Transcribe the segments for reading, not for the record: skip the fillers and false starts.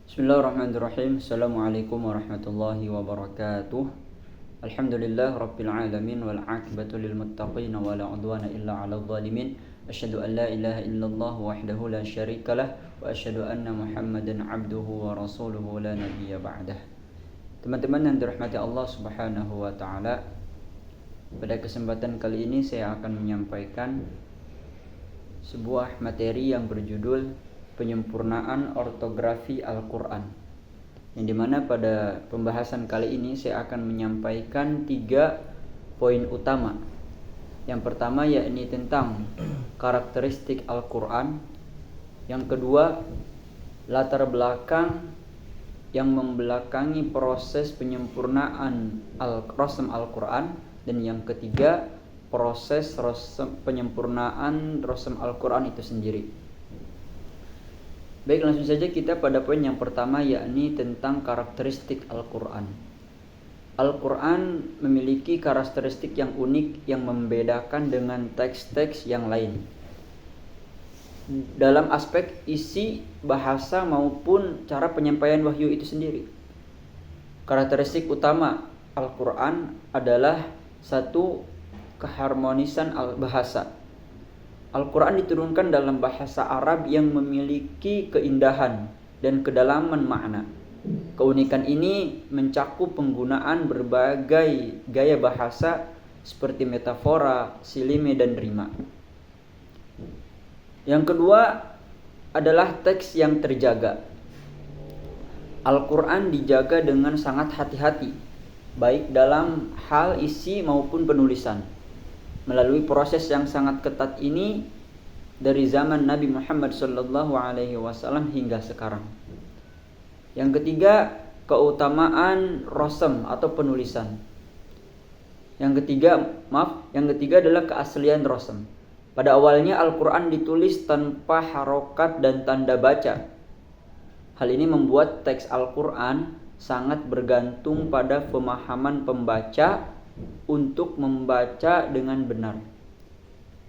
Bismillahirrahmanirrahim. Assalamualaikum warahmatullahi wabarakatuh. Alhamdulillah rabbil alamin wal aqibatu lil muttaqin wa la udwana illa 'alal zalimin. Asyhadu an la ilaha illallah wahdahu la syarikalah wa asyhadu anna Muhammadan 'abduhu wa rasuluhu la nabiyya ba'dah. Teman-teman yang dirahmati Allah Subhanahu wa taala, pada kesempatan kali ini saya akan menyampaikan sebuah materi yang berjudul penyempurnaan ortografi Al-Quran, yang dimana pada pembahasan kali ini saya akan menyampaikan 3 poin utama. Yang pertama yakni tentang karakteristik Al-Quran. Yang kedua, latar belakang yang membelakangi proses penyempurnaan rasam Al-Quran. Dan yang ketiga, proses penyempurnaan rasam Al-Quran itu sendiri. Baik, langsung saja kita pada poin yang pertama, yakni tentang karakteristik Al-Quran. Al-Quran memiliki karakteristik yang unik yang membedakan dengan teks-teks yang lain dalam aspek isi, bahasa maupun cara penyampaian wahyu itu sendiri. Karakteristik utama Al-Quran adalah satu, keharmonisan bahasa. Al-Quran diturunkan dalam bahasa Arab yang memiliki keindahan dan kedalaman makna. Keunikan ini mencakup penggunaan berbagai gaya bahasa seperti metafora, silime, dan rima. Yang kedua adalah teks yang terjaga. Al-Quran dijaga dengan sangat hati-hati, baik dalam hal isi maupun penulisan. Melalui proses yang sangat ketat ini dari zaman Nabi Muhammad SAW hingga sekarang. Yang ketiga, keutamaan rasam atau penulisan. Yang ketiga adalah keaslian rasam. Pada awalnya Al-Quran ditulis tanpa harokat dan tanda baca. Hal ini membuat teks Al-Quran sangat bergantung pada pemahaman pembaca untuk membaca dengan benar.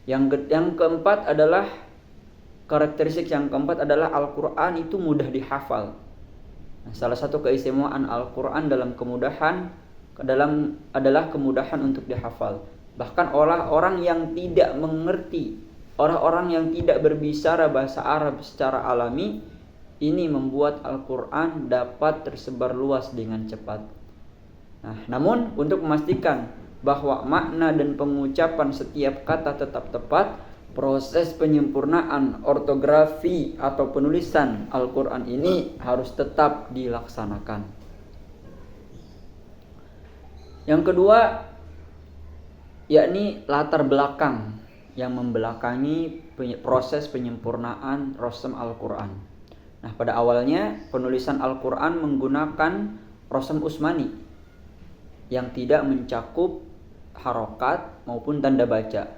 Yang keempat adalah karakteristik yang keempat adalah Al-Quran itu mudah dihafal. Salah satu keistimewaan Al-Quran dalam kemudahan adalah kemudahan untuk dihafal. Bahkan orang yang tidak mengerti, orang-orang yang tidak berbicara bahasa Arab secara alami, ini membuat Al-Quran dapat tersebar luas dengan cepat. Namun untuk memastikan bahwa makna dan pengucapan setiap kata tetap tepat, proses penyempurnaan ortografi atau penulisan Al-Quran ini harus tetap dilaksanakan. Yang kedua, yakni latar belakang yang membelakangi proses penyempurnaan rasam Al-Quran. Pada awalnya penulisan Al-Quran menggunakan rasam Utsmani yang tidak mencakup harokat maupun tanda baca.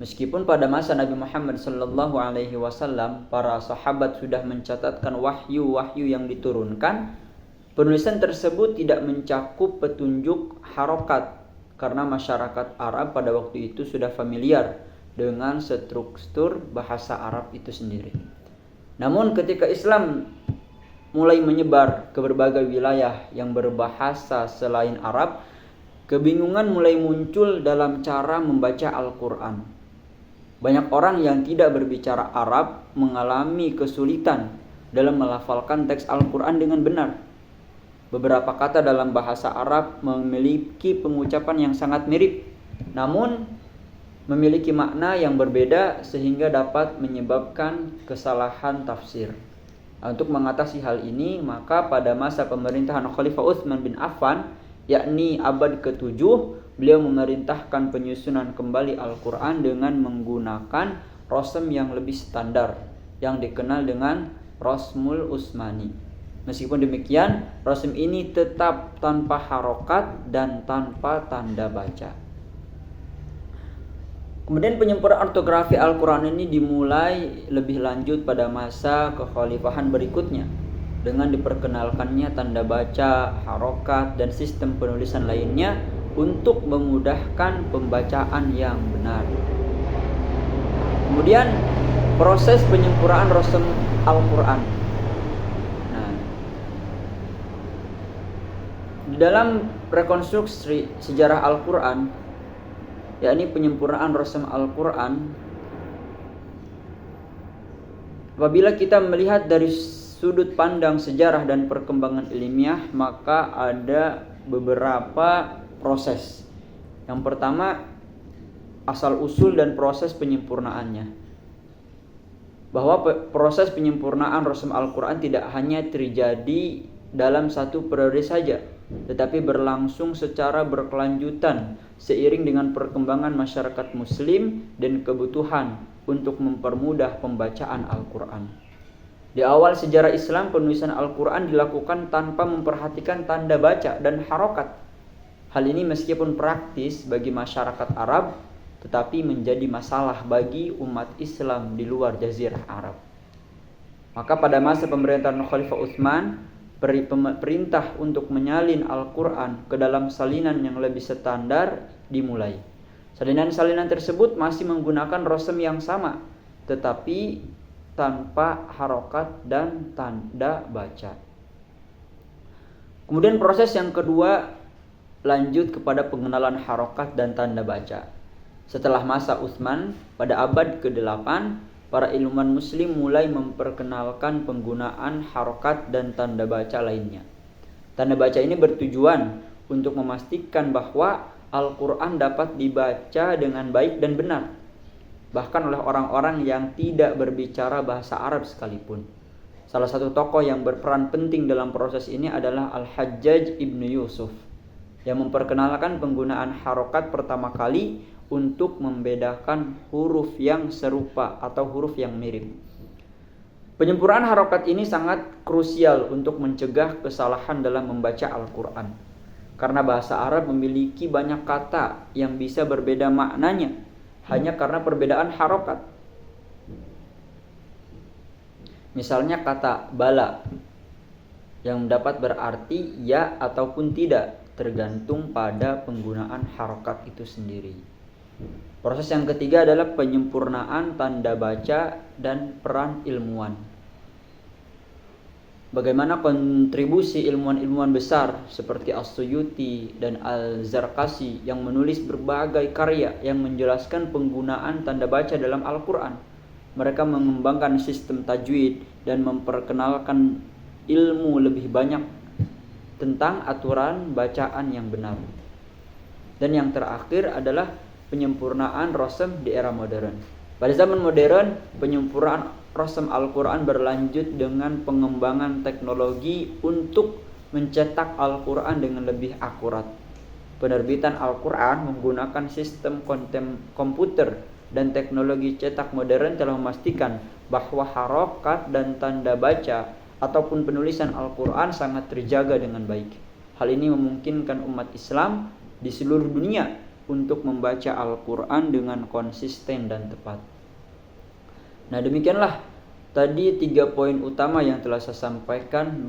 Meskipun pada masa Nabi Muhammad SAW para sahabat sudah mencatatkan wahyu-wahyu yang diturunkan, penulisan tersebut tidak mencakup petunjuk harokat karena masyarakat Arab pada waktu itu sudah familiar dengan struktur bahasa Arab itu sendiri. Namun ketika Islam mulai menyebar ke berbagai wilayah yang berbahasa selain Arab, kebingungan mulai muncul dalam cara membaca Al-Quran. Banyak orang yang tidak berbicara Arab mengalami kesulitan dalam melafalkan teks Al-Quran dengan benar. Beberapa kata dalam bahasa Arab memiliki pengucapan yang sangat mirip, namun memiliki makna yang berbeda sehingga dapat menyebabkan kesalahan tafsir. Untuk mengatasi hal ini, maka pada masa pemerintahan Khalifah Utsman bin Affan, yakni abad ke-7, beliau memerintahkan penyusunan kembali Al-Quran dengan menggunakan rasam yang lebih standar, yang dikenal dengan Rasmul Utsmani. Meskipun demikian, rasam ini tetap tanpa harokat dan tanpa tanda baca. Kemudian penyempurnaan ortografi Al-Quran ini dimulai lebih lanjut pada masa kekhalifahan berikutnya dengan diperkenalkannya tanda baca, harokat, dan sistem penulisan lainnya untuk memudahkan pembacaan yang benar. Kemudian proses penyempurnaan rasam Al-Quran. Di dalam rekonstruksi sejarah Al-Quran, yakni penyempurnaan rasam Al-Quran, apabila kita melihat dari sudut pandang sejarah dan perkembangan ilmiah, maka ada beberapa proses. Yang pertama, asal usul dan proses penyempurnaannya. Bahwa proses penyempurnaan rasam Al-Quran tidak hanya terjadi dalam satu periode saja, tetapi berlangsung secara berkelanjutan seiring dengan perkembangan masyarakat muslim dan kebutuhan untuk mempermudah pembacaan Al-Quran. Di awal sejarah Islam, penulisan Al-Quran dilakukan tanpa memperhatikan tanda baca dan harokat. Hal ini meskipun praktis bagi masyarakat Arab, tetapi menjadi masalah bagi umat Islam di luar Jazirah Arab. Maka pada masa pemerintahan Khalifah Utsman, perintah untuk menyalin Al-Quran ke dalam salinan yang lebih standar dimulai. Salinan-salinan tersebut masih menggunakan rasam yang sama, tetapi tanpa harokat dan tanda baca. Kemudian proses yang kedua lanjut kepada pengenalan harokat dan tanda baca. Setelah masa Utsman, pada abad ke-8, para ilmuwan muslim mulai memperkenalkan penggunaan harokat dan tanda baca lainnya. Tanda baca ini bertujuan untuk memastikan bahwa Al-Quran dapat dibaca dengan baik dan benar, bahkan oleh orang-orang yang tidak berbicara bahasa Arab sekalipun. Salah satu tokoh yang berperan penting dalam proses ini adalah Al-Hajjaj ibnu Yusuf, yang memperkenalkan penggunaan harokat pertama kali untuk membedakan huruf yang serupa atau huruf yang mirip. Penyempurnaan harokat ini sangat krusial untuk mencegah kesalahan dalam membaca Al-Quran, karena bahasa Arab memiliki banyak kata yang bisa berbeda maknanya hanya karena perbedaan harokat. Misalnya kata bala yang dapat berarti ya ataupun tidak, tergantung pada penggunaan harokat itu sendiri. Proses yang ketiga adalah penyempurnaan tanda baca dan peran ilmuwan. Bagaimana kontribusi ilmuwan-ilmuwan besar seperti As-Suyuti dan Al-Zarqasi yang menulis berbagai karya yang menjelaskan penggunaan tanda baca dalam Al-Quran. Mereka mengembangkan sistem tajwid dan memperkenalkan ilmu lebih banyak tentang aturan bacaan yang benar. Dan yang terakhir adalah penyempurnaan rasam di era modern. Pada zaman modern, penyempurnaan rasam Al-Quran berlanjut dengan pengembangan teknologi untuk mencetak Al-Quran dengan lebih akurat. Penerbitan Al-Quran menggunakan sistem komputer dan teknologi cetak modern telah memastikan bahwa harokat dan tanda baca ataupun penulisan Al-Quran sangat terjaga dengan baik. Hal ini memungkinkan umat Islam di seluruh dunia untuk membaca Al-Quran dengan konsisten dan tepat. Nah, demikianlah tadi 3 poin utama yang telah saya sampaikan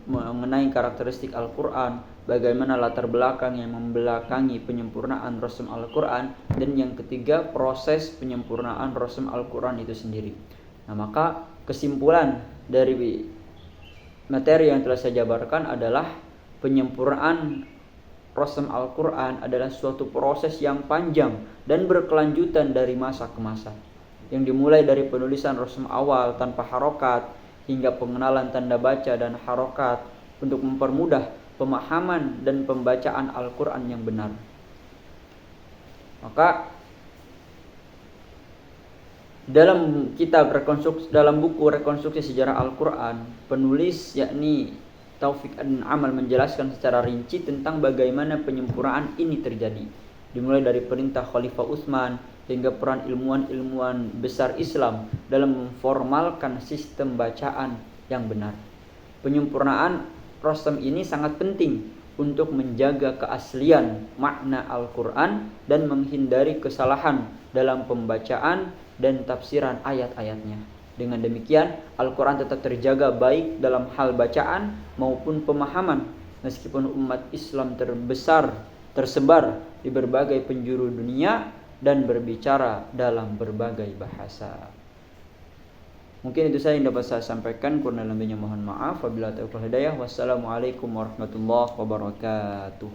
mengenai karakteristik Al-Quran, bagaimana latar belakang yang membelakangi penyempurnaan rasam Al-Quran, dan yang ketiga proses penyempurnaan rasam Al-Quran itu sendiri. Nah, maka kesimpulan dari materi yang telah saya jabarkan adalah penyempurnaan rasam Al-Quran adalah suatu proses yang panjang dan berkelanjutan dari masa ke masa, yang dimulai dari penulisan rasam awal tanpa harokat hingga pengenalan tanda baca dan harokat untuk mempermudah pemahaman dan pembacaan Al-Quran yang benar. Maka dalam buku rekonstruksi sejarah Al-Quran, penulis yakni Taufik Amal menjelaskan secara rinci tentang bagaimana penyempurnaan ini terjadi, dimulai dari perintah Khalifah Utsman hingga peran ilmuwan-ilmuwan besar Islam dalam memformalkan sistem bacaan yang benar. Penyempurnaan rasam ini sangat penting untuk menjaga keaslian makna Al-Quran dan menghindari kesalahan dalam pembacaan dan tafsiran ayat-ayatnya. Dengan demikian, Al-Quran tetap terjaga baik dalam hal bacaan maupun pemahaman, meskipun umat Islam tersebar di berbagai penjuru dunia dan berbicara dalam berbagai bahasa. Mungkin itu saja yang dapat saya sampaikan. Kurang lebihnya mohon maaf. Wabillahi taufiq wal hidayah. Wassalamualaikum warahmatullahi wabarakatuh.